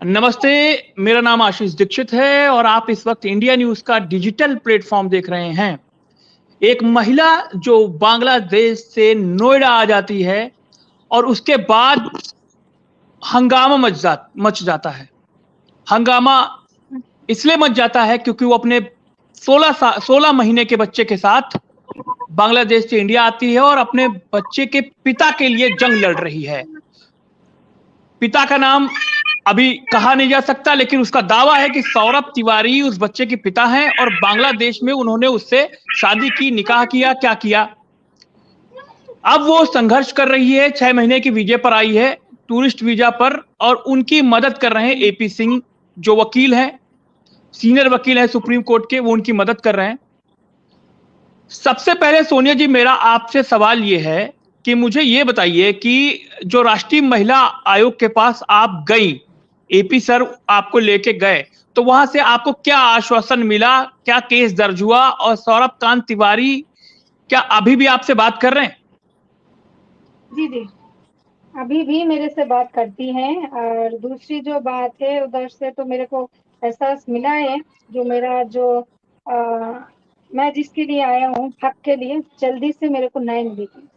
नमस्ते, मेरा नाम आशीष दीक्षित है और आप इस वक्त इंडिया न्यूज का डिजिटल प्लेटफॉर्म देख रहे हैं। एक महिला जो बांग्लादेश से नोएडा आ जाती है और उसके बाद हंगामा मच जाता है। हंगामा इसलिए मच जाता है क्योंकि वो अपने 16 महीने के बच्चे के साथ बांग्लादेश से इंडिया आती है और अपने बच्चे के पिता के लिए जंग लड़ रही है। पिता का नाम अभी कहा नहीं जा सकता, लेकिन उसका दावा है कि सौरभ तिवारी उस बच्चे के पिता हैं और बांग्लादेश में उन्होंने उससे शादी की, निकाह किया, क्या किया। अब वो संघर्ष कर रही है, 6 महीने की वीजे पर आई है, टूरिस्ट वीजा पर, और उनकी मदद कर रहे हैं एपी सिंह, जो वकील हैं, सीनियर वकील हैं सुप्रीम कोर्ट के, वो उनकी मदद कर रहे हैं। सबसे पहले सोनिया जी, मेरा आपसे सवाल ये है कि मुझे ये बताइए कि जो राष्ट्रीय महिला आयोग के पास आप गई, एपी सर आपको लेके गए, तो वहां से आपको क्या आश्वासन मिला, क्या केस दर्ज हुआ, और सौरभ कांत तिवारी क्या अभी भी आपसे बात कर रहे हैं? जी जी, अभी भी मेरे से बात करती हैं। और दूसरी जो बात है, उधर से तो मेरे को एहसास मिला है, जो मेरा मैं जिसके लिए आया हूँ, हक के लिए, जल्दी से मेरे को न्याय मिलेगी।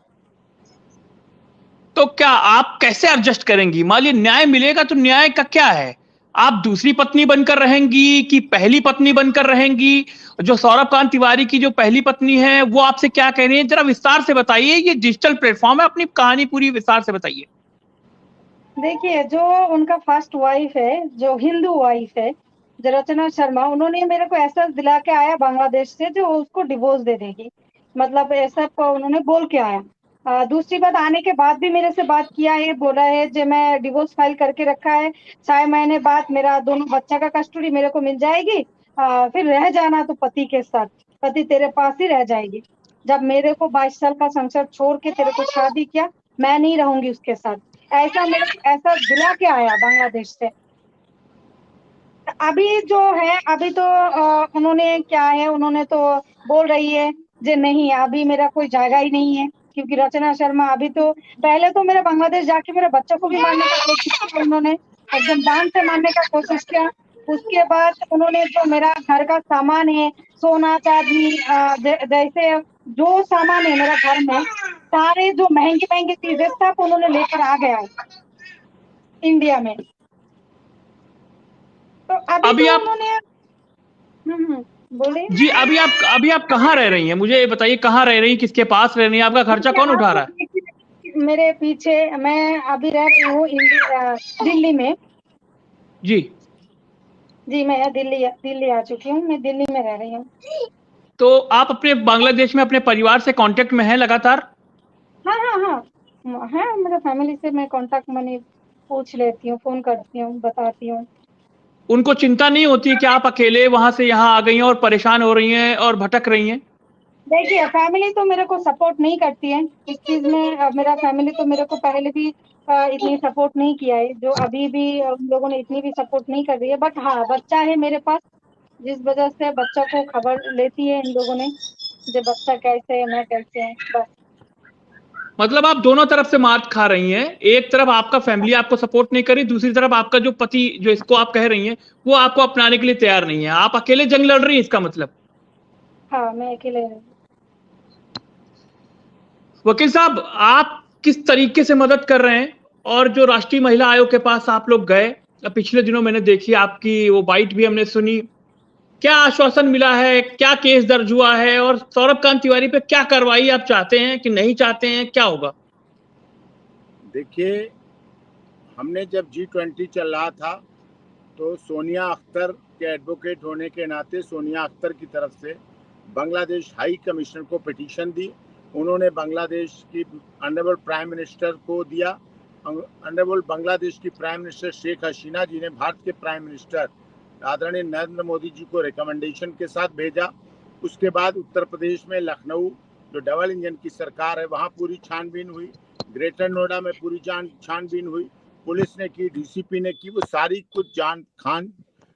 तो क्या आप कैसे एडजस्ट करेंगी? मान लीजिए न्याय मिलेगा तो न्याय का क्या है? आप दूसरी पत्नी बनकर रहेंगी कि पहली पत्नी बनकर रहेंगी? जो सौरभ कांत तिवारी की जो पहली पत्नी है वो आपसे क्या कह रही है, जरा विस्तार से बताइए। ये डिजिटल प्लेटफॉर्म है, अपनी कहानी पूरी विस्तार से बताइए। देखिए, जो उनका फर्स्ट वाइफ है, जो हिंदू वाइफ है, जो रचना शर्मा, उन्होंने मेरे को एहसास दिला के आया बांग्लादेश से, जो उसको डिवोर्स दे देगी। मतलब ऐसा उन्होंने बोल के आया। दूसरी बात, आने के बाद भी मेरे से बात किया है, बोला है जो मैं डिवोर्स फाइल करके रखा है, 6 महीने बाद मेरा दोनों बच्चा का कस्टडी मेरे को मिल जाएगी। फिर रह जाना तो पति के साथ, पति तेरे पास ही रह जाएगी। जब मेरे को 22 साल का संसार छोड़ के तेरे को शादी किया, मैं नहीं रहूंगी उसके साथ। ऐसा दिला के आया बांग्लादेश से। अभी जो है, अभी तो उन्होंने क्या है, उन्होंने तो बोल रही है जो नहीं, अभी मेरा कोई जाएगा ही नहीं है, क्योंकि रचना शर्मा अभी तो, पहले तो मेरा बांग्लादेश जाके मेरे बच्चों को भी मारने का कोशिश किया उन्होंने, एकदम जान से मारने का कोशिश किया। उसके बाद उन्होंने जो मेरा घर का सामान है, सोना चांदी, जैसे जो सामान है मेरा घर में, सारे जो महंगी महंगी चीजें सब उन्होंने लेकर आ गया इंडिया में। तो अभी तो आप उन्होंने बोले जी, अभी आप कहाँ रह रही हैं? मुझे ये बताइए, कहाँ रह रही हैं, किसके पास रह रही हैं, आपका खर्चा कौन उठा रहा है? मेरे पीछे मैं अभी रह रही हूँ दिल्ली में। जी जी, मैं दिल्ली आ चुकी हूँ, मैं दिल्ली में रह रही हूँ। तो आप अपने बांग्लादेश में अपने परिवार से कांटेक्ट में हैं लगातार? हाँ हाँ हाँ हाँ, मेरे फैमिली से मैं कांटेक्ट मैंने पूछ लेती हूँ, फोन करती हूँ, बताती हूँ। उनको चिंता नहीं होती कि आप अकेले वहां से यहाँ आ गई हैं और परेशान हो रही हैं और भटक रही हैं? देखिए, फैमिली तो मेरे को सपोर्ट नहीं करती है इस चीज में। मेरा फैमिली तो मेरे को पहले भी इतनी सपोर्ट नहीं किया है, जो अभी भी उन लोगों ने इतनी भी सपोर्ट नहीं कर रही है। बट हाँ, बच्चा है मेरे पास, जिस वजह से बच्चों को खबर लेती है इन लोगों ने, जो बच्चा कैसे है, मैं कैसे है, बस। मतलब आप दोनों तरफ से मार खा रही हैं। एक तरफ आपका फैमिली आपको सपोर्ट नहीं करी, दूसरी तरफ आपका जो पति, जो इसको आप कह रही हैं, वो आपको अपनाने के लिए तैयार नहीं है। आप अकेले जंग लड़ रही हैं, इसका मतलब? हाँ, मैं अकेले हूँ। वकील साहब, आप किस तरीके से मदद कर रहे हैं? और जो राष्ट्रीय महिला आयोग के पास आप लोग गए, पिछले दिनों मैंने देखी आपकी वो बाइट भी हमने सुनी, क्या आश्वासन मिला है, क्या केस दर्ज हुआ है, और सौरभ कांत तिवारी पे क्या कार्रवाई आप चाहते हैं कि नहीं चाहते हैं, क्या होगा? देखिए, हमने जब G20 चल रहा था तो सोनिया अख्तर के एडवोकेट होने के नाते सोनिया अख्तर की तरफ से बांग्लादेश हाई कमिश्नर को पिटीशन दी। उन्होंने बांग्लादेश की ऑनरेबल प्राइम मिनिस्टर को दिया। ऑनरेबल बांग्लादेश की प्राइम मिनिस्टर शेख हसीना जी ने भारत के प्राइम मिनिस्टर आदरणीय नरेंद्र मोदी जी को रिकमेंडेशन के साथ भेजा। उसके बाद उत्तर प्रदेश में लखनऊ, जो डबल इंजन की सरकार है, वहाँ पूरी छानबीन हुई। ग्रेटर नोएडा में पूरी छानबीन हुई, पुलिस ने की, डीसीपी ने की। वो सारी कुछ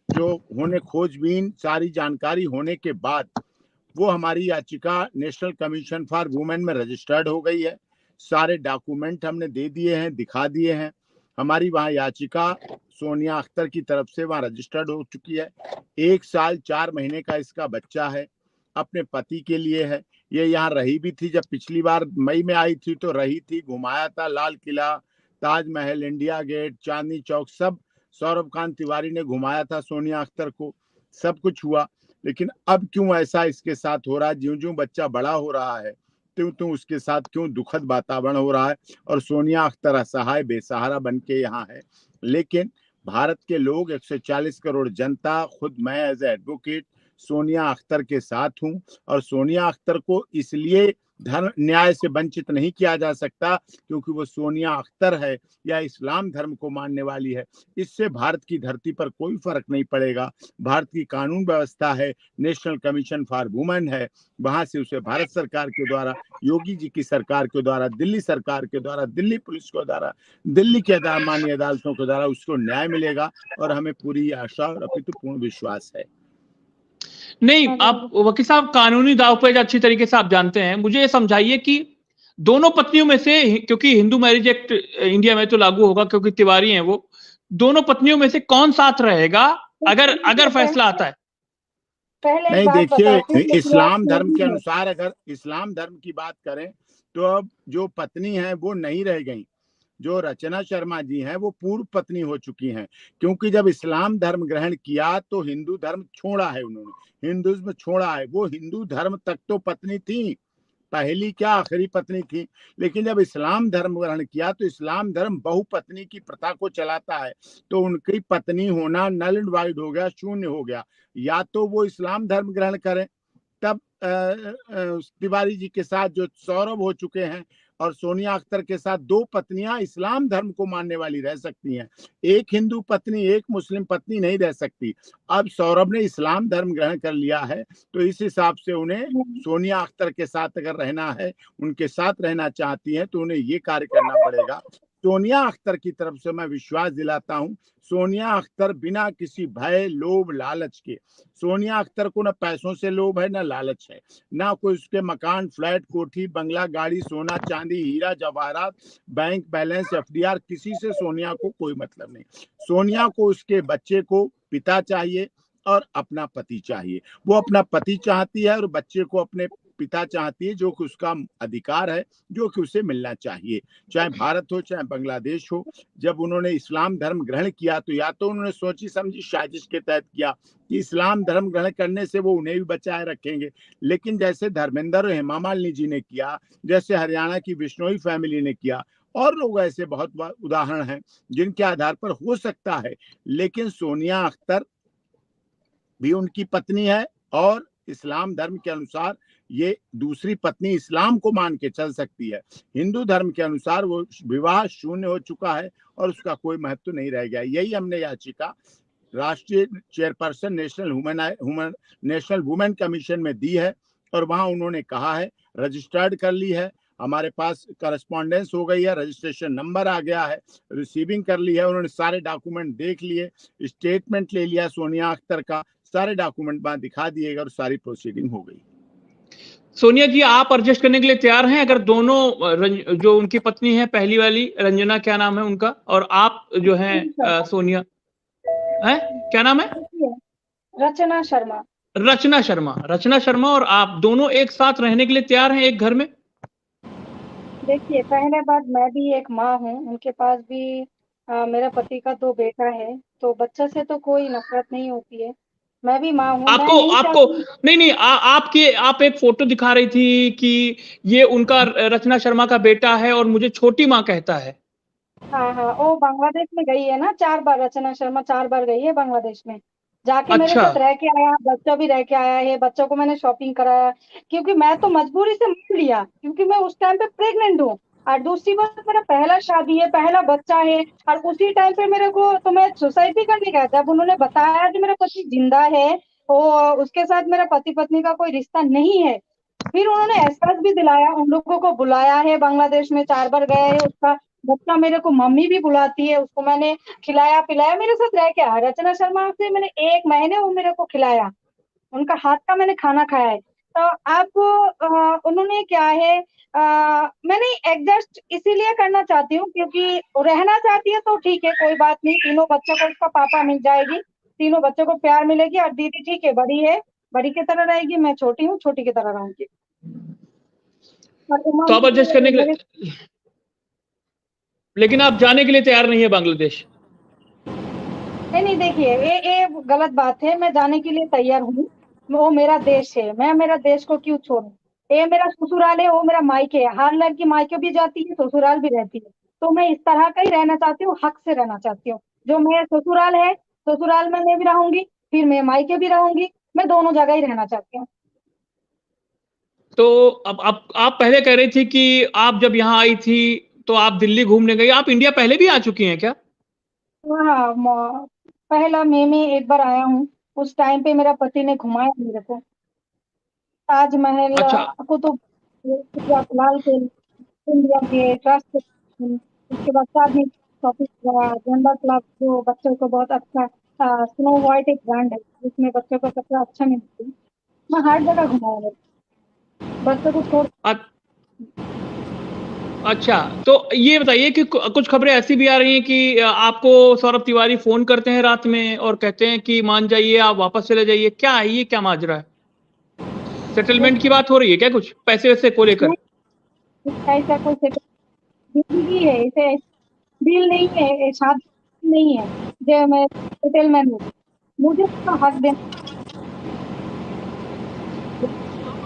जो होने खोजबीन, सारी जानकारी होने के बाद वो हमारी याचिका नेशनल कमीशन फॉर वुमेन में रजिस्टर्ड हो गई है। सारे डॉक्यूमेंट हमने दे दिए हैं, दिखा दिए हैं। हमारी वहाँ याचिका सोनिया अख्तर की तरफ से वहां रजिस्टर्ड हो चुकी है। 1 साल 4 महीने का इसका बच्चा है, अपने पति के लिए है। ये यहाँ रही भी थी, जब पिछली बार मई में आई थी तो रही थी, घुमाया था, लाल किला, ताजमहल, इंडिया गेट, चांदनी चौक, सब सौरभ खान तिवारी ने घुमाया था सोनिया अख्तर को, सब कुछ हुआ। लेकिन अब क्यों ऐसा इसके साथ हो रहा है? ज्यों ज्यों बच्चा बड़ा हो रहा है त्यों त्यों उसके साथ क्यों दुखद वातावरण हो रहा है, और सोनिया अख्तर असहाय बेसहारा बन के यहाँ है। लेकिन भारत के लोग, 140 करोड़ जनता, खुद मैं एज एडवोकेट सोनिया अख्तर के साथ हूं, और सोनिया अख्तर को इसलिए धर्म न्याय से वंचित नहीं किया जा सकता क्योंकि वो सोनिया अख्तर है या इस्लाम धर्म को मानने वाली है। इससे भारत की धरती पर कोई फर्क नहीं पड़ेगा। भारत की कानून व्यवस्था है, नेशनल कमीशन फॉर वुमेन है, वहां से उसे भारत सरकार के द्वारा, योगी जी की सरकार के द्वारा, दिल्ली सरकार के द्वारा, दिल्ली पुलिस के द्वारा, दिल्ली के माननीय अदालतों के द्वारा उसको न्याय मिलेगा, और हमें पूरी आशा और अपितु पूर्ण विश्वास है। नहीं, आप वकील साहब कानूनी दावपेच अच्छी तरीके से आप जानते हैं, मुझे ये समझाइए कि दोनों पत्नियों में से, क्योंकि हिंदू मैरिज एक्ट इंडिया में तो लागू होगा क्योंकि तिवारी हैं वो, दोनों पत्नियों में से कौन साथ रहेगा अगर फैसला आता है? पहले नहीं, देखिए, इस्लाम धर्म के अनुसार अनुसार अगर इस्लाम धर्म की बात करें तो अब जो पत्नी है वो नहीं रह गई। जो रचना शर्मा जी हैं वो पूर्व पत्नी हो चुकी हैं, क्योंकि जब इस्लाम धर्म ग्रहण किया तो हिंदू धर्म छोड़ा है उन्होंने, हिंदुइज्म छोड़ा है। वो हिंदू धर्म तक तो पत्नी थी, पहली क्या आखिरी पत्नी थी, लेकिन जब इस्लाम धर्म ग्रहण किया तो इस्लाम धर्म बहुपत्नी की प्रथा को चलाता है, तो उनकी पत्नी होना नल एंड वाइड हो गया, शून्य हो गया। या तो वो इस्लाम धर्म ग्रहण करें, तब तिवारी जी के साथ जो सौरभ हो चुके हैं, और सोनिया अख्तर के साथ 2 पत्नियां इस्लाम धर्म को मानने वाली रह सकती हैं। एक हिंदू पत्नी, एक मुस्लिम पत्नी नहीं रह सकती। अब सौरभ ने इस्लाम धर्म ग्रहण कर लिया है, तो इस हिसाब से उन्हें सोनिया अख्तर के साथ अगर रहना है, उनके साथ रहना चाहती हैं, तो उन्हें ये कार्य करना पड़ेगा। सोनिया अख्तर की तरफ से मैं विश्वास दिलाता हूं, सोनिया अख्तर बिना किसी भय, लोभ, लालच के, सोनिया अख्तर को न पैसों से लोभ है, न लालच है, ना कोई उसके मकान, फ्लैट, कोठी, बंगला, गाड़ी, सोना, चांदी, हीरा जवाहरात, बैंक बैलेंस, एफडीआर, किसी से सोनिया को कोई मतलब नहीं। सोनिया को उसके बच्चे को पिता चाहिए और अपना पति चाहिए। वो अपना पति चाहती है और बच्चे को अपने पिता चाहती है, जो कि उसका अधिकार है, जो कि उसे मिलना चाहिए, चाहे भारत हो चाहे बांग्लादेश हो। जब उन्होंने इस्लाम धर्म ग्रहण किया तो या तो उन्होंने सोची समझी साजिश के तहत किया कि इस्लाम धर्म ग्रहण करने से वो उन्हें भी बचाए रखेंगे, लेकिन जैसे धर्मेंद्र और हेमा मालिनी जी ने किया, जैसे हरियाणा की बिश्नोई फैमिली ने किया, और लोग ऐसे बहुत उदाहरण हैं जिनके आधार पर हो सकता है। लेकिन सोनिया अख्तर भी उनकी पत्नी है, और इस्लाम धर्म के अनुसार ये दूसरी पत्नी इस्लाम को मान के चल सकती है। हिंदू धर्म के अनुसार वो विवाह शून्य हो चुका है और उसका कोई महत्व नहीं रह गया। यही हमने याचिका राष्ट्रीय चेयरपर्सन नेशनल वुमेन कमीशन में दी है, और वहां उन्होंने कहा है, रजिस्टर्ड कर ली है, हमारे पास करस्पॉन्डेंस हो गई है, रजिस्ट्रेशन नंबर आ गया है, रिसीविंग कर ली है, उन्होंने सारे डॉक्यूमेंट देख लिए, स्टेटमेंट ले लिया सोनिया अख्तर का, सारे डॉक्यूमेंट वहां दिखा दिए गए और सारी प्रोसीडिंग हो गई। सोनिया जी, आप एडजस्ट करने के लिए तैयार हैं अगर दोनों, जो उनकी पत्नी है पहली वाली, रंजना क्या नाम है उनका, और आप जो हैं सोनिया, है क्या नाम है? रचना शर्मा। रचना शर्मा और आप दोनों एक साथ रहने के लिए तैयार हैं एक घर में? देखिए, पहले बात, मैं भी एक माँ हूँ, उनके पास भी मेरा पति का 2 बेटा है, तो बच्चे से तो कोई नफरत नहीं होती है। मैं भी माँ हूँ, मैं नहीं आपको चाहती। नहीं, आप एक फोटो दिखा रही थी कि ये उनका रचना शर्मा का बेटा है और मुझे छोटी माँ कहता है। हाँ हाँ, वो बांग्लादेश में गई है ना 4 बार, रचना शर्मा 4 बार गई है बांग्लादेश में, जाके मेरे अच्छा, साथ रह के आया, बच्चा भी रह के आया है, बच्चों को मैंने शॉपिंग कराया, क्योंकि मैं तो मजबूरी से मान लिया, क्योंकि मैं उस टाइम पे प्रेग्नेंट हूँ, और दूसरी बात मेरा पहला शादी है, पहला बच्चा है, और उसी टाइम पे मेरे को, तो मैं सुसाइड भी करने गया। जब उन्होंने बताया कि मेरा पति जिंदा है, वो उसके साथ मेरा पति पत्नी का कोई रिश्ता नहीं है, फिर उन्होंने एहसास भी दिलाया, उन लोगों को बुलाया है, बांग्लादेश में 4 बार गया है, उसका बच्चा मेरे को मम्मी भी बुलाती है, उसको मैंने खिलाया पिलाया, मेरे साथ रह के आया। रचना शर्मा से मैंने 1 महीने वो मेरे को खिलाया, उनका हाथ का मैंने खाना खाया है। तो आप उन्होंने क्या है, मैंने एडजस्ट इसीलिए करना चाहती हूँ क्योंकि रहना चाहती है तो ठीक है, कोई बात नहीं, तीनों बच्चों को उसका पापा मिल जाएगी, तीनों बच्चों को प्यार मिलेगी, और दीदी ठीक है, बड़ी है, बड़ी की तरह रहेगी, मैं छोटी हूँ, छोटी की तरह रहूंगी। और तो आप एडजस्ट करने के मेरे लिए, लेकिन आप जाने के लिए तैयार नहीं है बांग्लादेश? नहीं देखिए, ये गलत बात है, मैं जाने के लिए तैयार हूँ, वो मेरा देश है, मैं मेरा देश को क्यों छोड़ूं। ये मेरा ससुराल है, वो मेरा मायके है, हर लड़की मायके भी जाती है, ससुराल भी रहती है, तो मैं इस तरह का ही रहना चाहती हूँ, हक से रहना चाहती हूँ। जो मेरा ससुराल है, ससुराल में मैं भी रहूंगी, फिर मैं मायके भी रहूंगी, मैं दोनों जगह ही रहना चाहती हूँ। तो अब आप पहले कह रही थी कि आप जब यहाँ आई थी तो आप दिल्ली घूमने गई, आप इंडिया पहले भी आ चुकी हैं क्या? हाँ, पहला मई में एक बार आया हूँ, उस टाइम पे मेरा पति ने घुमाया मेरे को, ताजमहल, अच्छा। कुतुब, लाल किला, इंडिया गेट, राष्ट्रपति, उसके बाद चांदनी चौक, झंडा क्लब, जो बच्चों को बहुत अच्छा, स्नो व्हाइट एक ब्रांड है जिसमें बच्चों को सबसे अच्छा मिलती है। मैं हर जगह घुमाया मेरे बच्चों को छोड़। अ- अच्छा, तो ये बताइए कि कुछ खबरें ऐसी भी आ रही हैं कि आपको सौरभ तिवारी फोन करते हैं रात में और कहते हैं कि मान जाइए, आप वापस चले जाइए, क्या है ये, क्या माजरा है? सेटलमेंट की बात हो रही है क्या, कुछ पैसे वैसे को लेकर? ऐसा कोई जिंदगी है, इसे डील नहीं है, ये शादी नहीं है जो मैं सेटलमेंट हूँ, मुझे उसका हक देना।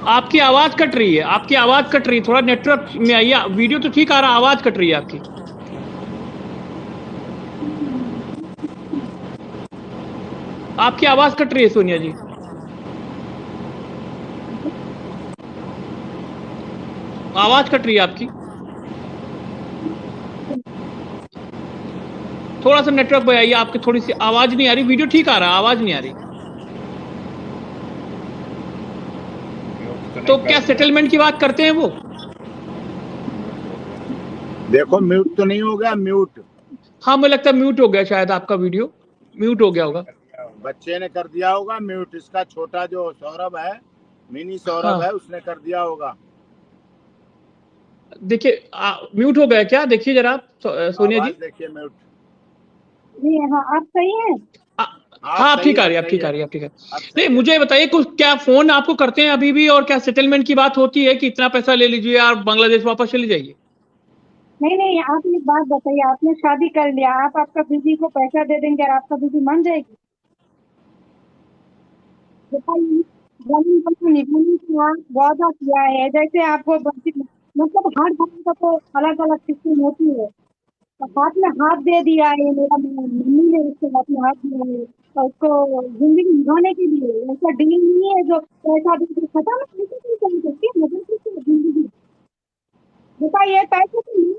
आपकी आवाज कट रही है, आपकी आवाज कट रही है, थोड़ा नेटवर्क में आइए। वीडियो तो ठीक आ रहा, आवाज कट रही है आपकी। आपकी आवाज कट रही है सोनिया जी, आवाज कट रही है आपकी। थोड़ा सा नेटवर्क पे आइए, आपकी थोड़ी सी आवाज नहीं आ रही, वीडियो ठीक आ रहा, आवाज नहीं आ रही। तो क्या सेटलमेंट की बात करते हैं वो? देखो म्यूट तो नहीं हो गया, म्यूट हाँ, मुझे लगता है म्यूट हो गया, शायद आपका वीडियो म्यूट हो गया होगा। बच्चे ने कर दिया होगा म्यूट, इसका छोटा जो सौरभ है, मिनी सौरभ है, हाँ, उसने कर दिया होगा। देखिए म्यूट हो गया क्या, देखिए जरा सोनिया आवाज जी। देखिए म्यूट। जी हाँ, आप सही हैं। आ, हाँ हाँ, आप सही ठीक है, आ अब रही है, आप सही ठीक आ है, रही है, आप ठीक है। अब नहीं, सही है। मुझे बताइए, कुछ क्या फोन आपको करते हैं अभी भी, और क्या सेटलमेंट की बात होती है कि इतना पैसा ले लीजिए आप बांग्लादेश वापस चले जाइए? नहीं, आप एक बात बताइए, आपने शादी कर लिया, आप आपका बीवी को पैसा दे देंगे और आपका बीवी मान जाएगी? बताइए, जमीन पर निभाने का वादा किया है, जैसे आपको मतलब हर धर्म का तो अलग अलग सिस्टम होती है, तो हाथ में हाथ दे दिया है, मेरा मम्मी ने उसके हाथ में हाथ दिया है, और उसको जिंदगी निभाने के लिए ऐसा डील नहीं है जो पैसा दे के खत्म, ऐसे नहीं कर सकती मतलब किसी जिंदगी। बताइए, पैसे तो नहीं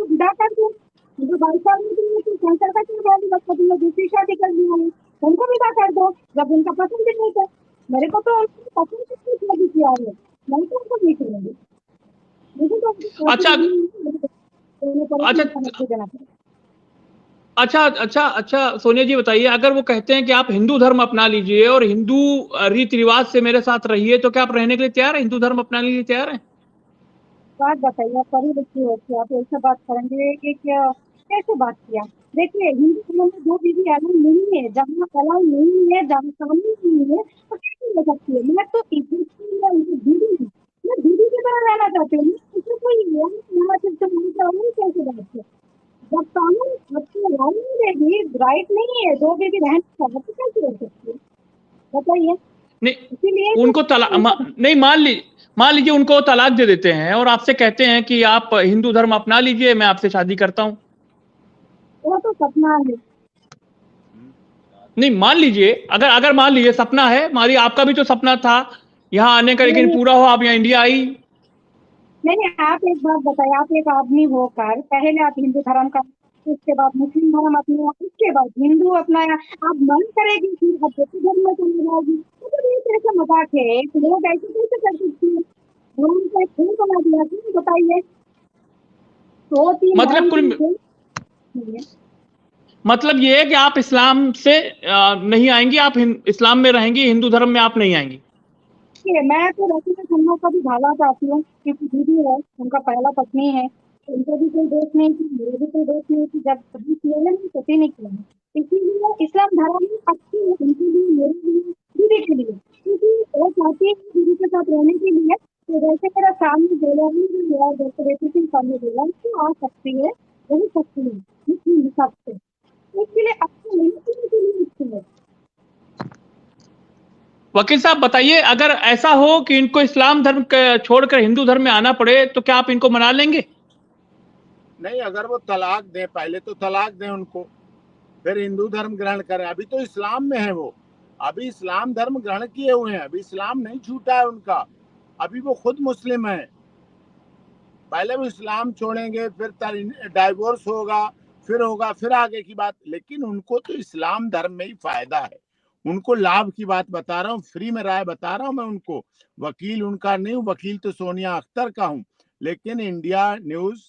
विदा कर दो, मुझे भाई साहब ने तुमने तो शंकर का क्यों बोली, बच्चा तुमने दूसरी शादी कर लिया है, उनको विदा कर दो, जब उनका पसंद ही नहीं था। मेरे को तो उनकी पसंद की शादी किया है, मैं तो उनको नहीं करूंगी, मुझे तो उनकी शादी अच्छा, नहीं है, मुझे तो उन्हें अच्छा, परेशान समझ देना चाहिए। अच्छा, अच्छा, अच्छा, सोनिया जी बताइए, अगर वो कहते हैं कि आप हिंदू धर्म अपना लीजिए और हिंदू रीति रिवाज से मेरे साथ रहिए, तो क्या आप रहने के लिए तैयार हैं, हिंदू धर्म अपनाने के लिए तैयार हैं? बात बताइए, आप पढ़ी लिखी हो कि आप ऐसे बात करेंगे कि क्या, कैसे बात किया? देखिए, हिंदू धर्म में जो विधि अलाउ नहीं है, जहाँ अलाउ नहीं है, जहाँ कानून नहीं है, तो कैसे हो सकती है? मैं तो दीदी हूँ, मैं दीदी की तरह रहना चाहती हूँ, इसमें कोई यहाँ सिर्फ कैसे बात है? जब कानून आपको अलाउ नहीं देगी, राइट नहीं है, दो बीवी रहने का, तो कैसे हो सकती है? बताइए। नहीं, इसीलिए तो उनको नहीं, मान लीजिए उनको तलाक दे देते हैं और आपसे कहते हैं कि आप हिंदू धर्म अपना लीजिए, मैं आपसे शादी करता हूं। वो तो सपना है। नहीं, मान लीजिए, अगर अगर मान लीजिए सपना है, मारिए आपका भी तो सपना था यहाँ आने का, लेकिन नहीं पूरा हो, आप यहाँ इंडिया आई। नहीं, आप एक बात बताइए, आप एक आदमी होकर पहले आप हिंदू धर्म का, उसके बाद मुस्लिम धर्म अपनाया, उसके बाद हिंदू अपनाया, आप मन करेगी कि आप दूसरे धर्म में चले जाओगी, तो ये कैसे मजाक है? एक लोग ऐसे कैसे कर सकते हैं? धर्म का एक खून बना दिया, क्यों बताइए? दो तीन मतलब धर्म कुल की मतलब ये है कि आप इस्लाम से नहीं आएंगी, आप इस्लाम में रहेंगी, हिंदू धर्म में आप नहीं आएंगी। मैं तो रचना शर्मा का भी भाला चाहती हूँ, क्योंकि दीदी है, उनका पहला पत्नी है, तो उनको भी कोई दोष नहीं थी, मेरे भी कोई दोष नहीं थी, जब कभी किया ना सती नहीं किया। इसीलिए इस्लाम धर्म में अच्छी है उनके लिए, मेरे लिए, दीदी के लिए, क्योंकि वो चाहती है दीदी के साथ रहने के लिए। तो जैसे मेरा सामने जेलर में जो है, जैसे रेपी सिंह सामने जेलर तो आ सकती है, रह सकती है इस हिसाब से, इसके लिए अच्छी नहीं, के लिए अच्छी है। वकील साहब बताइए, अगर ऐसा हो कि इनको इस्लाम धर्म छोड़कर हिंदू धर्म में आना पड़े तो क्या आप इनको मना लेंगे? नहीं, अगर वो तलाक दें, पहले तो तलाक दें उनको, फिर हिंदू धर्म ग्रहण करें। अभी तो इस्लाम में है वो, अभी इस्लाम धर्म ग्रहण किए हुए हैं, अभी इस्लाम नहीं छूटा है उनका, अभी वो खुद मुस्लिम है। पहले वो इस्लाम छोड़ेंगे, फिर डाइवोर्स होगा, फिर आगे की बात। लेकिन उनको तो इस्लाम धर्म में ही फायदा है, उनको लाभ की बात बता रहा हूँ, फ्री में राय बता रहा हूँ मैं उनको। वकील उनका नहीं हूँ, वकील तो सोनिया अख्तर का हूँ। लेकिन इंडिया न्यूज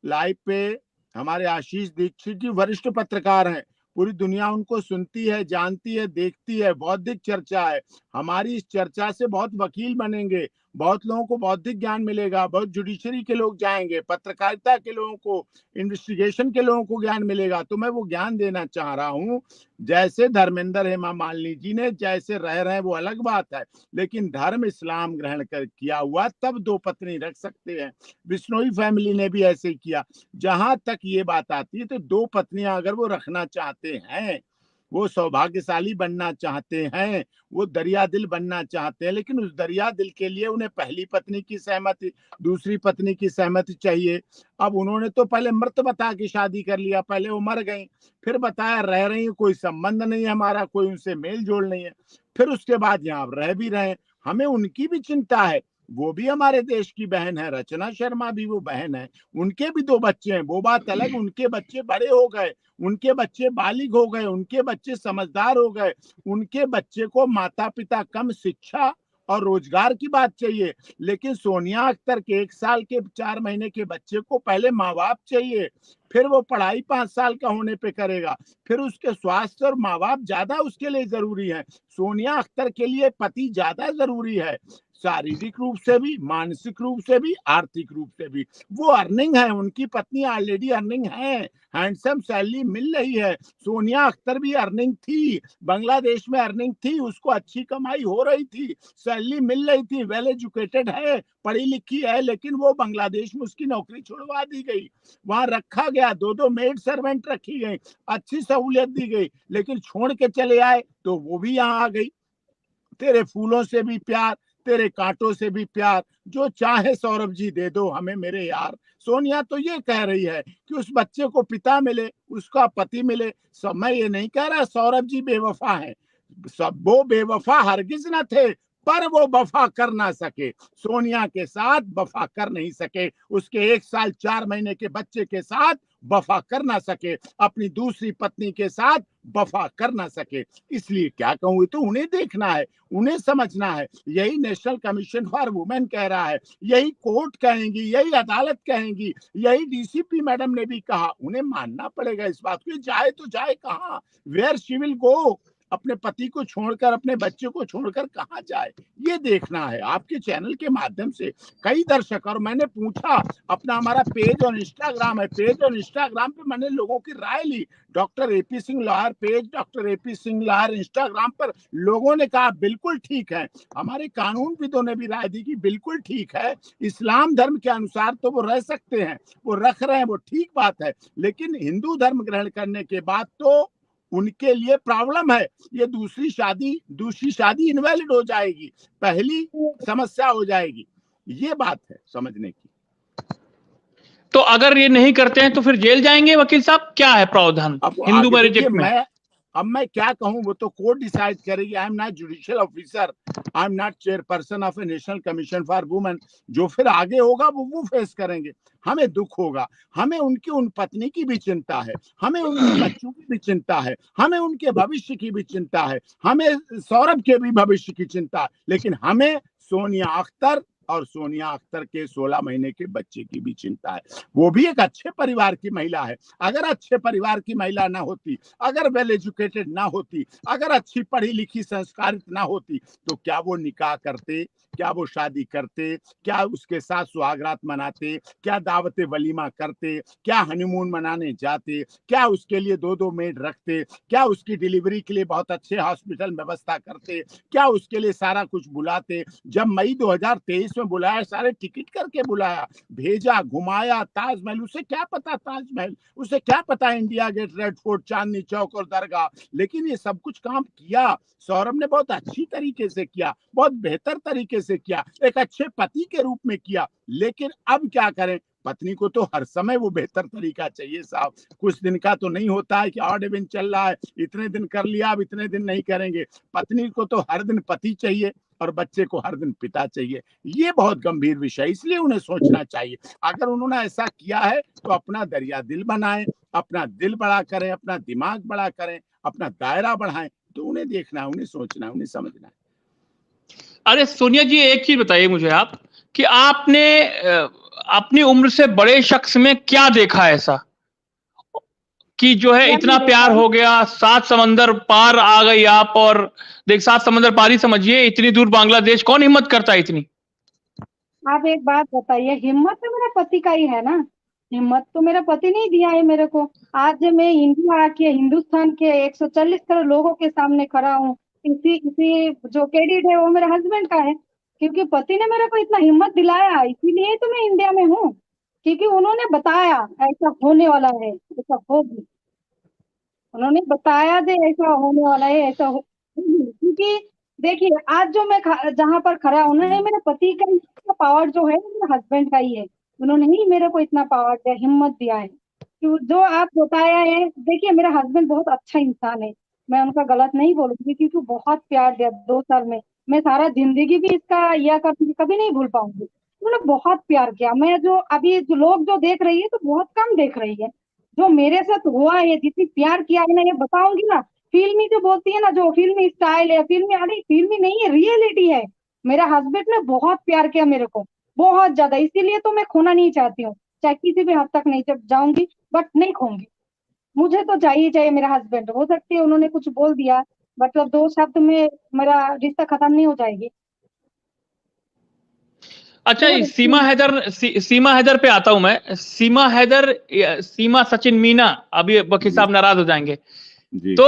लाइव पे हमारे आशीष दीक्षित जी वरिष्ठ पत्रकार हैं, पूरी दुनिया उनको सुनती है, जानती है, देखती है, बौद्धिक चर्चा है। हमारी इस चर्चा से बहुत वकील बनेंगे, बहुत लोगों को बौद्धिक ज्ञान मिलेगा, बहुत जुडिशरी के लोग जाएंगे, पत्रकारिता के लोगों को, इन्वेस्टिगेशन के लोगों को ज्ञान मिलेगा। तो मैं वो ज्ञान देना चाह रहा हूँ। जैसे धर्मेंद्र हेमा मालिनी जी ने जैसे रह रहे हैं वो अलग बात है, लेकिन धर्म इस्लाम ग्रहण कर किया हुआ तब 2 पत्नी रख सकते हैं। बिश्नोई फैमिली ने भी ऐसे ही किया। जहां तक ये बात आती है तो 2 पत्नियां अगर वो रखना चाहते हैं, वो सौभाग्यशाली बनना चाहते हैं, वो दरिया दिल बनना चाहते हैं, लेकिन उस दरिया दिल के लिए उन्हें पहली पत्नी की सहमति, दूसरी पत्नी की सहमति चाहिए। अब उन्होंने तो पहले मृत बता के शादी कर लिया, पहले वो मर गई, फिर बताया रह रही है, कोई संबंध नहीं है हमारा, कोई उनसे मेल जोल नहीं है, फिर उसके बाद यहाँ रह भी रहे। हमें उनकी भी चिंता है, वो भी हमारे देश की बहन है, रचना शर्मा भी वो बहन है, उनके भी 2 बच्चे हैं। वो बात अलग, उनके बच्चे बड़े हो गए, उनके बच्चे बालिग हो गए, उनके बच्चे समझदार हो गए, उनके बच्चे को माता पिता कम शिक्षा और रोजगार की बात चाहिए। लेकिन सोनिया अख्तर के 1 साल के 4 महीने के बच्चे को पहले माँ बाप चाहिए, फिर वो पढ़ाई 5 साल का होने पे करेगा, फिर उसके स्वास्थ्य और माँ बाप ज्यादा उसके लिए जरूरी है। सोनिया अख्तर के लिए पति ज्यादा जरूरी है, शारीरिक रूप से भी, मानसिक रूप से भी, आर्थिक रूप से भी। वो अर्निंग है, उनकी पत्नी ऑलरेडी अर्निंग है, हैंडसम सैलरी मिल रही है। सोनिया अख्तर भी अर्निंग थी, बांग्लादेश में अर्निंग थी, उसको अच्छी कमाई हो रही थी, सैलरी मिल रही थी, वेल एजुकेटेड है, पढ़ी लिखी है। लेकिन वो बांग्लादेश में उसकी नौकरी छुड़वा दी गई, वहां रखा गया, 2 मेड सर्वेंट रखी गई, अच्छी सहूलियत दी गई, लेकिन छोड़ के चले आए तो वो भी यहाँ आ गई। तेरे फूलों से भी प्यार, तेरे कांटों से भी प्यार, जो चाहे सौरभ जी दे दो हमें मेरे यार। सोनिया तो ये कह रही है कि उस बच्चे को पिता मिले, उसका पति मिले। सब, मैं ये नहीं कह रहा सौरभ जी बेवफा हैं, सब वो बेवफा हरगिज न थे, पर वो वफा कर ना सके, सोनिया के साथ वफा कर नहीं सके, उसके 1 साल 4 महीने के बच्चे के साथ वफा कर ना सके, अपनी दूसरी पत्नी के साथ वफा कर ना सके। इसलिए क्या कहूँ, तो उन्हें देखना है, उन्हें समझना है। यही नेशनल कमीशन फॉर वुमेन कह रहा है, यही कोर्ट कहेंगी, यही अदालत कहेंगी, यही डीसीपी मैडम ने भी कहा। उन्हें मानना पड़ेगा इस बात को। जाए तो जाए कहाँ, वेयर शी विल गो, अपने पति को छोड़कर, अपने बच्चे को छोड़कर कहाँ जाए, ये देखना है। आपके चैनल के माध्यम से कई दर्शक, और मैंने पूछा, अपना हमारा पेज और इंस्टाग्राम है, पेज और इंस्टाग्राम पे मैंने लोगों की राय ली। Doctor AP Singh lawyer page, doctor AP Singh lawyer Instagram पर लोगों ने कहा बिल्कुल ठीक है। हमारे कानूनविदों ने भी राय दी कि बिल्कुल ठीक है, इस्लाम धर्म के अनुसार तो वो रह सकते हैं, वो रख रहे हैं, वो ठीक बात है। लेकिन हिंदू धर्म ग्रहण करने के बाद तो उनके लिए प्रॉब्लम है, ये दूसरी शादी इनवैलिड हो जाएगी, पहली समस्या हो जाएगी। ये बात है समझने की। तो अगर ये नहीं करते हैं तो फिर जेल जाएंगे वकील साहब, क्या है प्रावधान हिंदू मैरिज एक्ट में? अब मैं क्या कहूं, वो तो कोर्ट डिसाइड करेगी। I am not judicial officer, I am not chairperson of A national commission for women. जो फिर आगे होगा वो फेस करेंगे। हमें दुख होगा, हमें उनकी उन पत्नी की भी चिंता है, हमें उनके बच्चों की भी चिंता है, हमें उनके भविष्य की भी चिंता है, हमें सौरभ के भी भविष्य की चिंता है। लेकिन हमें सोनिया अख्तर और सोनिया अख्तर के 16 महीने के बच्चे की भी चिंता है। वो भी एक अच्छे परिवार की महिला है। अगर अच्छे परिवार की महिला ना होती, अगर वेल एजुकेटेड ना होती, अगर अच्छी पढ़ी लिखी संस्कारित ना होती, तो क्या वो निकाह करते, क्या वो शादी करते, क्या उसके साथ सुहागरात मनाते, क्या दावत वलीमा करते, क्या हनीमून मनाने जाते, क्या उसके लिए 2-2 मेड रखते, क्या उसकी डिलीवरी के लिए बहुत अच्छे हॉस्पिटल व्यवस्था करते, क्या उसके लिए सारा कुछ बुलाते। जब मई 2023 में बुलाया, सारे टिकट करके बुलाया, भेजा, घुमाया, ताजमहल, उसे क्या पता ताजमहल, उसे क्या पता India gate, red fort, Chandni Chowk और दरगाह, लेकिन ये सब कुछ काम किया। सौरभ ने बहुत अच्छी तरीके से किया, बहुत बेहतर तरीके से किया, एक अच्छे पति के रूप में किया। लेकिन अब क्या करें, पत्नी को तो हर समय वो बेहतर तरीका चाहिए साहब। कुछ दिन का तो नहीं होता है कि ऑड इवन चल रहा है, इतने दिन कर लिया, अब इतने दिन नहीं करेंगे। पत्नी को तो हर दिन पति चाहिए और बच्चे को हर दिन पिता चाहिए। ये बहुत गंभीर विषय, इसलिए उन्हें सोचना चाहिए। अगर उन्होंने ऐसा किया है तो अपना दरिया दिल बनाएं, अपना दिल बड़ा करें, अपना दिमाग बड़ा करें, अपना दायरा बढ़ाएं। तो उन्हें देखना है, उन्हें सोचना है, उन्हें समझना है। अरे सोनिया जी, एक चीज बताइए मुझे आप कि आपने अपनी उम्र से बड़े शख्स में क्या देखा ऐसा कि जो है क्या इतना नहीं प्यार देखा है? हो गया, 7 समंदर पार आ गई आप। और देख, 7 समंदर पार ही समझिए, इतनी दूर बांग्लादेश कौन हिम्मत करता है इतनी? आप एक बात बताइए, हिम्मत तो मेरा पति का ही है ना। हिम्मत तो मेरा पति नहीं दिया है मेरे को। आज मैं इंडिया आके हिंदुस्तान के 140 करोड़ लोगों के सामने खड़ा हूँ। इसी इसी जो क्रेडिट है वो मेरे हस्बैंड का है, क्योंकि पति ने मेरे को इतना हिम्मत दिलाया, इसीलिए तो मैं इंडिया में हूँ। क्योंकि उन्होंने बताया ऐसा होने वाला है, ऐसा होगी। उन्होंने बताया जे ऐसा होने वाला है, ऐसा हो। क्योंकि देखिए, आज जो मैं जहां पर खड़ा हूं ना, ये मेरे पति का ही पावर जो है, मेरे हस्बैंड का ही है। उन्होंने ही मेरे को इतना पावर दिया, हिम्मत दिया है। जो आप बताया है, देखिए मेरा हस्बैंड बहुत अच्छा इंसान है। मैं उनका गलत नहीं बोलूंगी, क्योंकि बहुत प्यार दिया 2 साल में। मैं सारा जिंदगी भी इसका यह कभी नहीं भूल पाऊंगी। उन्होंने बहुत प्यार किया। मैं जो अभी जो लोग जो देख रही है, तो बहुत कम देख रही है। जो मेरे साथ हुआ है, जितनी प्यार किया है ना, ये बताऊंगी ना। फिल्मी जो बोलती है ना, जो फिल्मी स्टाइल है, फिल्मी, अरे फिल्मी नहीं है, रियलिटी है। मेरा हस्बैंड ने बहुत प्यार किया मेरे को, बहुत ज्यादा। इसीलिए तो मैं खोना नहीं चाहती हूँ, चाहे किसी भी हद तक नहीं जब जाऊंगी, बट नहीं खोऊंगी। मुझे तो चाहिए चाहिए मेरा हस्बैंड। हो सकती है उन्होंने कुछ बोल दिया, मतलब 2 शब्द में मेरा रिश्ता खत्म नहीं हो जाएगी। अच्छा, वो इस देखती हूँ। सीमा हैदर पे आता हूं मैं। सीमा हैदर, सीमा सचिन मीना, अभी वकील जी साहब नाराज हो जाएंगे। जी तो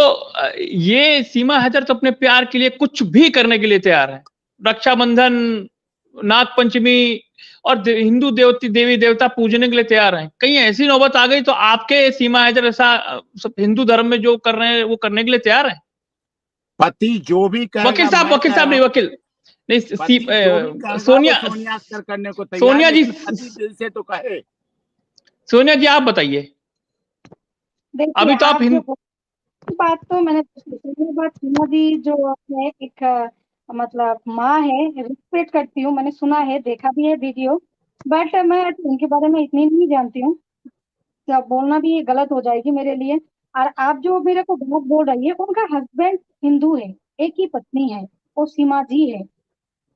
ये सीमा हैदर तो अपने प्यार के लिए कुछ भी करने के लिए तैयार है। रक्षाबंधन, नाग पंचमी और हिंदू देवी देवता पूजने के लिए तैयार हैं। कहीं ऐसी नौबत आ गई तो आपके सीमा हैदर ऐसा सब हिंदू धर्म में जो कर रहे हैं वो करने के लिए तैयार हैं? पति जो भी कहेगा, मैं वकील कह साहब रहा नहीं, हूँ, वकील नहीं, पति जो भी कहेगा वो सोनिया, सोनिया अख्तर करने को तैयार, सोनिया जी, लेकिन पति दिल से तो कहे। सोनिया जी आप बताइए। देखिए, अभी तो आप आप जो बात, तो मैंने दूसरी बात, सीमा जी जो है एक मतलब माँ है, रिस्पेक्ट करती हूँ। मैंने सुना है, देखा भी है वीडियो, बट मैं उनके बारे में इतनी नहीं जानती हूँ। क्या बोलना भी गलत हो जाएगी मेरे लिए। और आप जो मेरे को बात बोल रही है, उनका हस्बैंड हिंदू है, एक ही पत्नी है, वो सीमा जी है।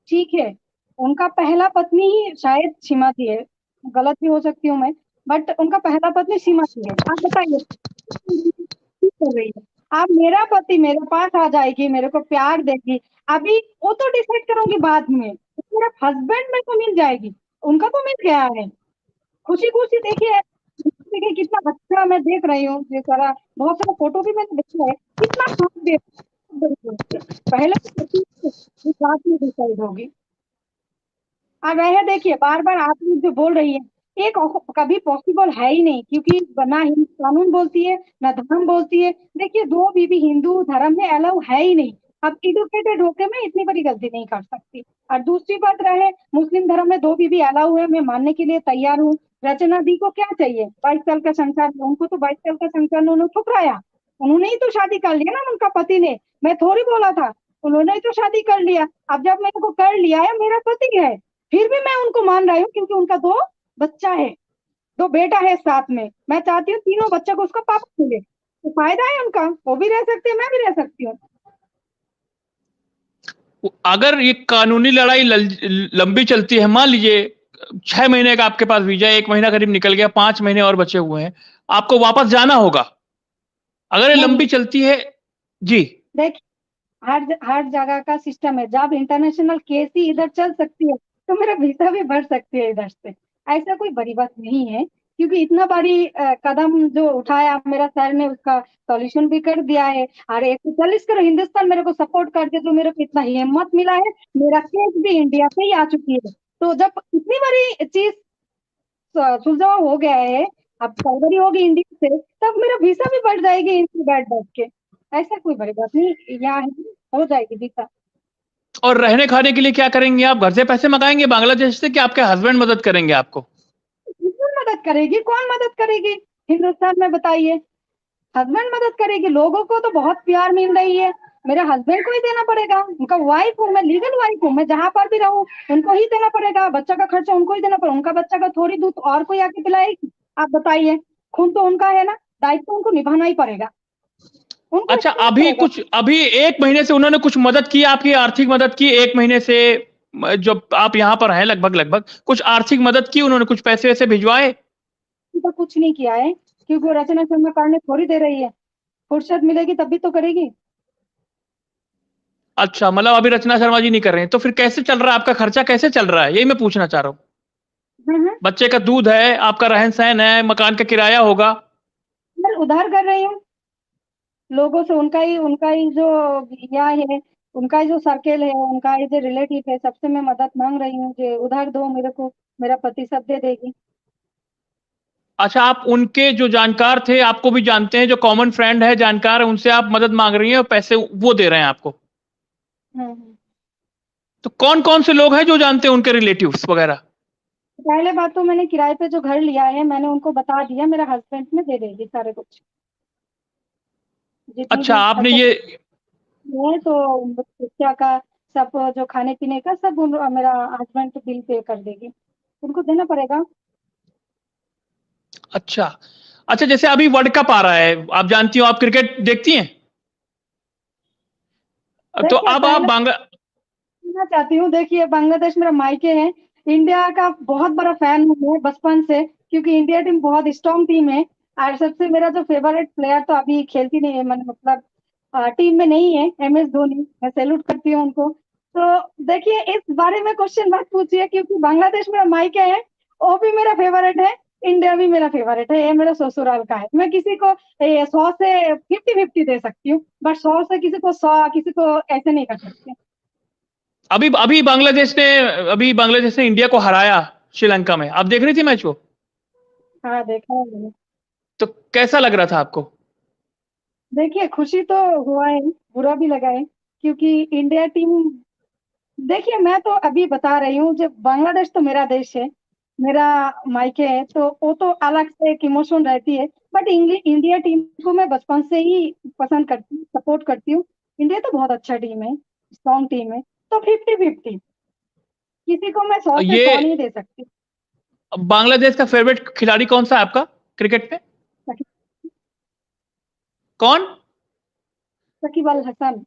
ठीक है, उनका पहला पत्नी ही शायद सीमा जी है, गलत भी हो सकती हूँ मैं, बट उनका पहला पत्नी सीमा जी है। आप बताइए, ठीक कर रही है। आप, मेरा पति मेरे पास आ जाएगी, मेरे को प्यार देगी, अभी वो तो डिसाइड करूंगी बाद में। मेरा हस्बैंड मेरे को मिल जाएगी, उनका तो मिल गया है। खुशी खुशी देखिए, देखिए कितना अच्छा मैं देख रही हूँ। ये सारा बहुत सारा फोटो भी मैंने देखा है, कितना साथ दे। पहले तो पति की बात में डिसाइड होगी। अब वह देखिए, बार बार आप लोग जो बोल रही है, एक कभी पॉसिबल है ही नहीं, क्योंकि ना हिंदू कानून बोलती है, ना धर्म बोलती है। देखिए, दो बीबी हिंदू धर्म में अलाउ है ही नहीं। अब एडुकेटेड होकर मैं इतनी बड़ी गलती नहीं कर सकती। और दूसरी बात रहे, मुस्लिम धर्म में 2 बीबी अलाउ है, मैं मानने के लिए तैयार हूँ। रचना दी को क्या चाहिए, 22 साल का संसार, उनको तो 22 साल का संसार उन्होंने ठुकराया। उन्होंने ही तो शादी कर लिया ना, उनका पति ने। मैं थोड़ी बोला था, उन्होंने ही तो शादी कर लिया। अब जब मेरे को कर लिया है, मेरा पति है, फिर भी मैं उनको मान रही हूँ, क्योंकि उनका 2 बच्चा है, 2 बेटा है साथ में। मैं चाहती हूँ तीनों बच्चा को उसका पापा मिले, तो फायदा है उनका, वो भी रह सकते हैं, मैं भी रह सकती हूँ। अगर ये कानूनी लड़ाई लंबी चलती है, मान लीजिए 6 महीने का आपके पास वीजा, 1 महीना करीब निकल गया, 5 महीने और बचे हुए हैं, आपको वापस जाना होगा अगर ये लंबी नहीं चलती है। जी। देख, हर जगह का सिस्टम है। जब इंटरनेशनल केस ही इधर चल सकती है तो मेरा वीजा भी बढ़ सकती है इधर से। ऐसा कोई बड़ी बात नहीं है, क्योंकि इतना बड़ी कदम जो उठाया मेरा सर ने, उसका सॉल्यूशन भी कर दिया है। और 140 करोड़ हिंदुस्तान मेरे को सपोर्ट करके जो मेरे को इतना हिम्मत मिला है, मेरा केस भी इंडिया से ही आ चुकी है। तो जब इतनी बड़ी चीज सुलझाव हो गया है, अब फरवरी होगी इंडिया से, तब मेरा वीसा भी बढ़ जाएगी इनकी बैठ बैठ के। ऐसा कोई बड़ी बात नहीं, यहाँ हो जाएगी वीसा। और रहने खाने के लिए क्या करेंगे आप? घर से पैसे मंगाएंगे बांग्लादेश से, कि आपके हस्बैंड मदद करेंगे आपको? कौन मदद करेगी, कौन मदद करेगी हिंदुस्तान में, बताइए। हस्बैंड मदद करेगी? लोगों को तो बहुत प्यार मिल रही है, मेरे हस्बैंड को ही देना पड़ेगा। उनका वाइफ हूँ मैं, लीगल वाइफ हूँ मैं, जहां पर भी रहूं उनको ही देना पड़ेगा। बच्चा का खर्चा उनको ही देना पड़ेगा। उनका बच्चा का थोड़ी दूध और कोई आके पिलाएगी? आप बताइए। खून तो उनका है ना, दायित्व तो उनको निभाना ही पड़ेगा, उनको ही अच्छा, करना अभी पड़ेगा। कुछ, अभी 1 महीने से उन्होंने कुछ मदद की, आपकी आर्थिक मदद की 1 महीने से? जो आप यहाँ पर हैं, लगभग लगभग कुछ आर्थिक मदद की उन्होंने? कुछ पैसे वैसे भिजवाए? तो कुछ नहीं किया है, क्योंकि वो रचना शर्मा करने थोड़ी दे रही है। फुर्सत मिलेगी तभी तो करेगी। अच्छा, मतलब अभी रचना शर्मा जी नहीं कर रहे हैं, तो फिर कैसे चल रहा है आपका खर्चा? कैसे चल रहा है, यही मैं पूछना चाह रहा हूँ। हम्म। बच्चे का दूध है, आपका रहन सहन है, मकान का किराया होगा। मैं उधार कर रही हूँ लोगों से। उनका ही जो यहाँ है, उनका ही जो सर्कल है, उनका ही जो रिलेटिव है, सबसे मैं मदद मांग रही हूँ कि उधार दो मेरे को, मेरा पति सब दे देगी। अच्छा, आप उनके जो जानकार थे, आपको भी जानते हैं, जो कॉमन फ्रेंड है, जानकार है, उनसे आप मदद मांग रही हैं और पैसे वो दे रहे हैं आपको? हम्म। तो कौन कौन से लोग हैं जो जानते हैं, उनके रिलेटिव्स वगैरह? पहले बात तो मैंने किराए पे जो घर लिया है मैंने उनको बता दिया, मेरा हस्बैंड में दे देगी सारे कुछ, जितनी अच्छा, भी आपने खर्चा ये, है। तो बच्चा का सब जो खाने पीने का सब मेरा हस्बैंड बिल पे कर देगी, उनको देना पड़ेगा। अच्छा, अच्छा, जैसे अभी वर्ल्ड कप आ रहा है, आप जानती हो, आप क्रिकेट देखती हैं? तो देखिए अब आप पहले कहना चाहती हूँ, देखिए बांग्लादेश मेरा मायके है। इंडिया का बहुत बड़ा फैन हूँ मैं बचपन से, क्योंकि इंडिया टीम बहुत स्ट्रांग टीम है। और सबसे मेरा जो फेवरेट प्लेयर तो अभी खेलती नहीं है, मतलब टीम में नहीं है, MS धोनी। मैं सैल्यूट करती हूँ उनको। तो देखिए इस बारे में क्वेश्चन मत पूछिए, क्योंकि बांग्लादेश मेरा मायके है, वो भी मेरा फेवरेट है, इंडिया भी मेरा फेवरेट है। ये मेरा ससुराल का है। मैं किसी को 100 से 50-50 दे सकती हूँ, बट 100 से किसी को 100, किसी को ऐसे नहीं कर सकती। अभी अभी बांग्लादेश ने इंडिया को हराया श्रीलंका में, आप देख रही थी मैच को? हाँ देखा है मैंने। तो कैसा लग रहा था आपको? देखिए खुशी तो हुआ है, बुरा भी लगा है, क्योंकि इंडिया टीम, देखिए मैं तो अभी बता रही हूँ, जब बांग्लादेश तो मेरा देश है, मेरा मायके है, तो वो तो अलग से एक इमोशन रहती है। बट इंडिया टीम को मैं बचपन से ही पसंद करती हूँ, सपोर्ट करती हूँ। इंडिया तो बहुत अच्छा टीम है, स्ट्रॉन्ग टीम है। तो 50-50, किसी को मैं 100 से ये 100 नहीं दे सकती। बांग्लादेश का फेवरेट खिलाड़ी कौन सा है आपका क्रिकेट में? कौन? शकीब अल हसन,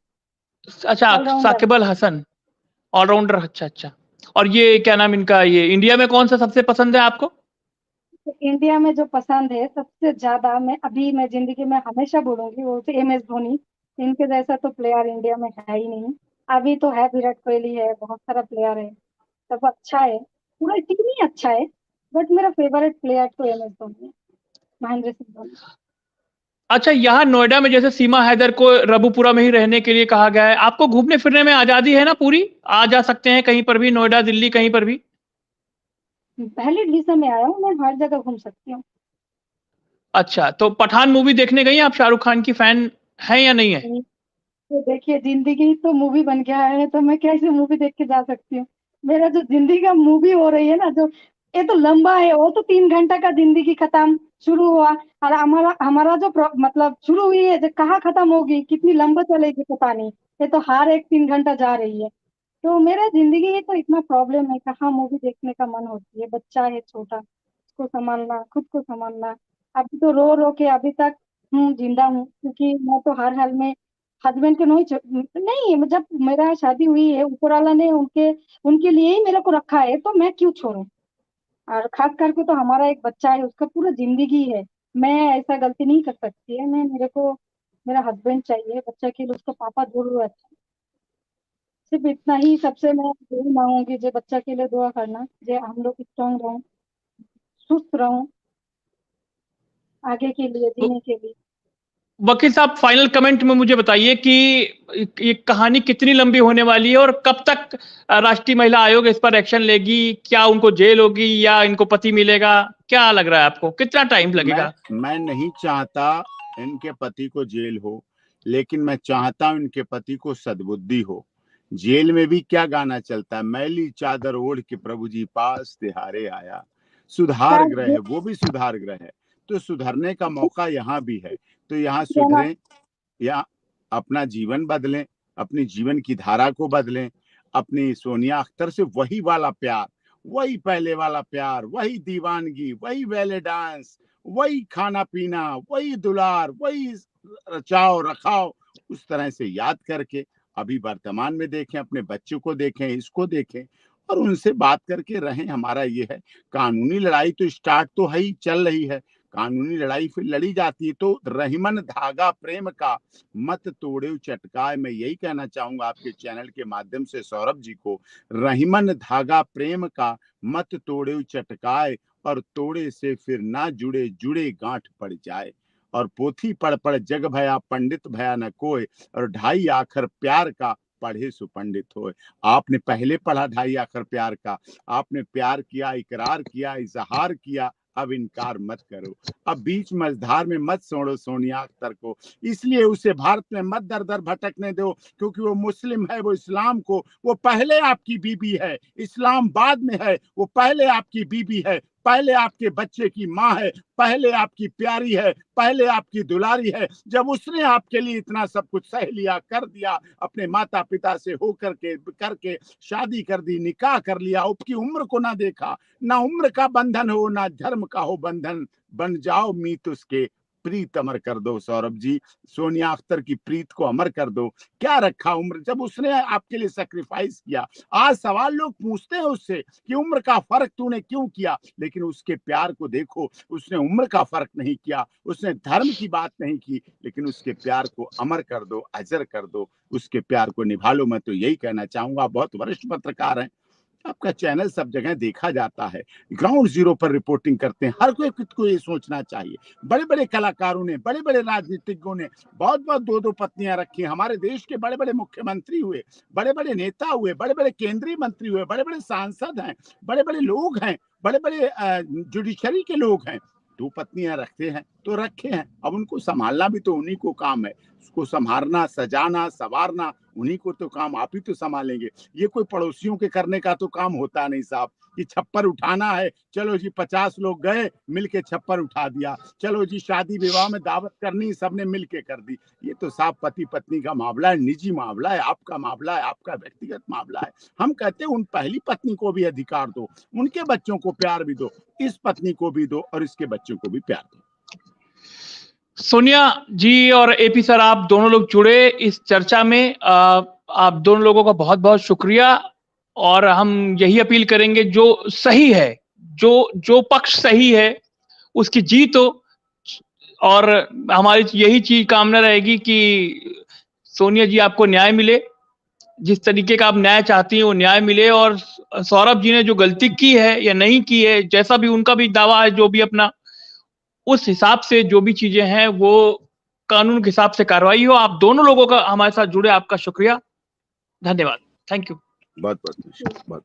अच्छा, ऑलराउंडर। साकिब अल हसन, ऑलराउंडर। अच्छा, अच्छा। और ये क्या नाम इनका, ये इंडिया में कौन सा सबसे पसंद है आपको? तो इंडिया में जो पसंद है सबसे ज्यादा, मैं जिंदगी में हमेशा बोलूंगी, वो तो MS धोनी। इनके जैसा तो प्लेयर इंडिया में है ही नहीं। अभी तो है, विराट कोहली है, बहुत सारा प्लेयर है, सब अच्छा है, पूरा टीम ही अच्छा है। बट मेरा फेवरेट प्लेयर तो MS धोनी है, महेंद्र सिंह धोनी। अच्छा, यहाँ नोएडा में जैसे सीमा हैदर को रबुपुरा में ही रहने के लिए कहा गया है, आपको घूमने फिरने में आजादी है ना पूरी? आ जा सकते हैं कहीं पर भी, नोएडा, दिल्ली, कहीं पर भी? पहले वीजा में आया हूँ, मैं हर जगह घूम सकती हूँ। अच्छा, तो पठान मूवी देखने गई? आप शाहरुख खान की फैन हैं या नहीं है? तो देखिए जिंदगी तो मूवी बन गया है, तो मैं कैसे मूवी देख के जा सकती हूँ? मेरा जो जिंदगी का मूवी हो रही है ना, जो ये तो लंबा है, वो तो 3 घंटा का जिंदगी खत्म शुरू हुआ, और हमारा हमारा जो मतलब शुरू हुई है, जो कहाँ खत्म होगी, कितनी लंबा चलेगी पता नहीं। ये तो हर एक 3 घंटा जा रही है। तो मेरा जिंदगी ही तो इतना प्रॉब्लम है, कहाँ मूवी देखने का मन होती है। बच्चा है छोटा, उसको संभालना, खुद को संभालना। अभी तो रो रो के अभी तक हूँ, जिंदा हूँ, क्योंकि मैं तो हर हाल में हस्बैंड के नहीं, जब मेरा शादी हुई है ऊपर वाला ने उनके लिए ही मेरे को रखा है, तो मैं क्यों छोड़ूं। और खास करके तो हमारा एक बच्चा है, उसका पूरा जिंदगी है, मैं ऐसा गलती नहीं कर सकती है। मेरे को मेरा हस्बैंड चाहिए, बच्चा के लिए उसका पापा जरूर अच्छा। सिर्फ इतना ही सबसे मैं यही मांगूंगी, जो बच्चा के लिए दुआ करना, जो हम लोग स्ट्रांग रहो, सुस्त रहो आगे के लिए, जीने के लिए। वकील साहब, फाइनल कमेंट में मुझे बताइए कि ये कहानी कितनी लंबी होने वाली है और कब तक राष्ट्रीय महिला आयोग इस पर एक्शन लेगी? क्या उनको जेल होगी या इनको पति मिलेगा? क्या लग रहा है आपको, कितना टाइम लगेगा? मैं नहीं चाहता इनके पति को जेल हो, लेकिन मैं चाहता हूं इनके पति को सद्बुद्धि हो। जेल में भी क्या गाना चलता है, मैली चादर ओढ़ के प्रभु जी पास तिहारे आया। सुधार ग्रह है, वो भी सुधार ग्रह है, तो सुधरने का मौका यहाँ भी है। तो यहाँ सुधरें या अपना जीवन बदलें, अपनी जीवन की धारा को बदलें, अपनी सोनिया अख्तर से वही वाला प्यार, वही पहले वाला प्यार, वही दीवानगी, वही बैले डांस, वही खाना पीना, वही दुलार, वही रचाव रखाव, उस तरह से याद करके अभी वर्तमान में देखें, अपने बच्चों को देखें, इसको देखें और उनसे बात करके रहें। हमारा ये है, कानूनी लड़ाई तो स्टार्ट तो है ही, चल रही है, कानूनी लड़ाई फिर लड़ी जाती है। तो रहीमन धागा प्रेम का मत तोड़े चटकाए, मैं यही कहना चाहूंगा आपके चैनल के माध्यम से सौरभ जी को, रहीमन धागा प्रेम का मत तोड़े चटकाए, और तोड़े से फिर ना जुड़े, जुड़े गांठ पड़ जाए। और पोथी पढ़ पढ़ जग भया, पंडित भया न कोय, और ढाई आखर प्यार का पढ़े सुपंडित होए। आपने पहले पढ़ा ढाई आखर प्यार का, आपने प्यार किया, इकरार किया, इजहार किया, अब इनकार मत करो। अब बीच मझधार में मत छोड़ो सोनिया अख्तर को, इसलिए उसे भारत में मत दर दर भटकने दो, क्योंकि वो मुस्लिम है, वो इस्लाम को, वो पहले आपकी बीबी है, इस्लाम बाद में है, वो पहले आपकी बीबी है, पहले आपके बच्चे की माँ है, पहले आपकी प्यारी है, पहले आपकी दुलारी है। जब उसने आपके लिए इतना सब कुछ सह लिया, कर दिया, अपने माता पिता से हो करके शादी कर दी, निकाह कर लिया, उसकी उम्र को ना देखा, ना उम्र का बंधन हो, ना धर्म का हो बंधन, बन जाओ मीत उसके, प्रीत अमर कर दो। सौरभ जी, सोनिया अख्तर की प्रीत को अमर कर दो। क्या रखा उम्र, जब उसने आपके लिए सैक्रिफाइस किया। आज सवाल लोग पूछते हैं उससे कि उम्र का फर्क तूने क्यों किया, लेकिन उसके प्यार को देखो, उसने उम्र का फर्क नहीं किया, उसने धर्म की बात नहीं की, लेकिन उसके प्यार को अमर कर दो, अजर कर दो, उसके प्यार को निभा लो। मैं तो यही कहना चाहूंगा। बहुत वरिष्ठ पत्रकार हैं, आपका चैनल सब जगह देखा जाता है, ग्राउंड जीरो पर रिपोर्टिंग करते हैं। हर कोई को ये सोचना चाहिए, बड़े बड़े कलाकारों ने, बड़े बड़े राजनीतिज्ञों ने बहुत बहुत दो दो पत्नियां रखी। हमारे देश के बड़े बड़े मुख्यमंत्री हुए, बड़े बड़े नेता हुए, बड़े बड़े केंद्रीय मंत्री हुए, बड़े बड़े सांसद हैं, बड़े बड़े लोग हैं, बड़े बड़े जुडिशरी के लोग हैं, दो पत्नियां रखते हैं तो रखे हैं। अब उनको संभालना भी तो उन्हीं को काम है, उसको संभालना, सजाना, संवारना उन्हीं को तो काम, आप ही तो संभालेंगे। ये कोई पड़ोसियों के करने का तो काम होता नहीं साहब, कि छप्पर उठाना है, चलो जी 50 लोग गए, मिलके छप्पर उठा दिया, चलो जी शादी विवाह में दावत करनी, सबने मिलके कर दी। ये तो साहब पति पत्नी का मामला है, निजी मामला है, आपका मामला है, आपका व्यक्तिगत मामला है। हम कहते हैं उन पहली पत्नी को भी अधिकार दो, उनके बच्चों को प्यार भी दो, इस पत्नी को भी दो और इसके बच्चों को भी प्यार दो। सोनिया जी और एपी सर, आप दोनों लोग जुड़े इस चर्चा में, आप दोनों लोगों का बहुत बहुत शुक्रिया। और हम यही अपील करेंगे, जो सही है, जो पक्ष सही है उसकी जीत हो, और हमारी यही चीज कामना रहेगी कि सोनिया जी आपको न्याय मिले, जिस तरीके का आप न्याय चाहती हैं वो न्याय मिले। और सौरभ जी ने जो गलती की है या नहीं की है, जैसा भी उनका भी दावा है, जो भी अपना, उस हिसाब से जो भी चीजें हैं वो कानून के हिसाब से कार्रवाई हो। आप दोनों लोगों का हमारे साथ जुड़े, आपका शुक्रिया, धन्यवाद, थैंक यू। बहुत बहुत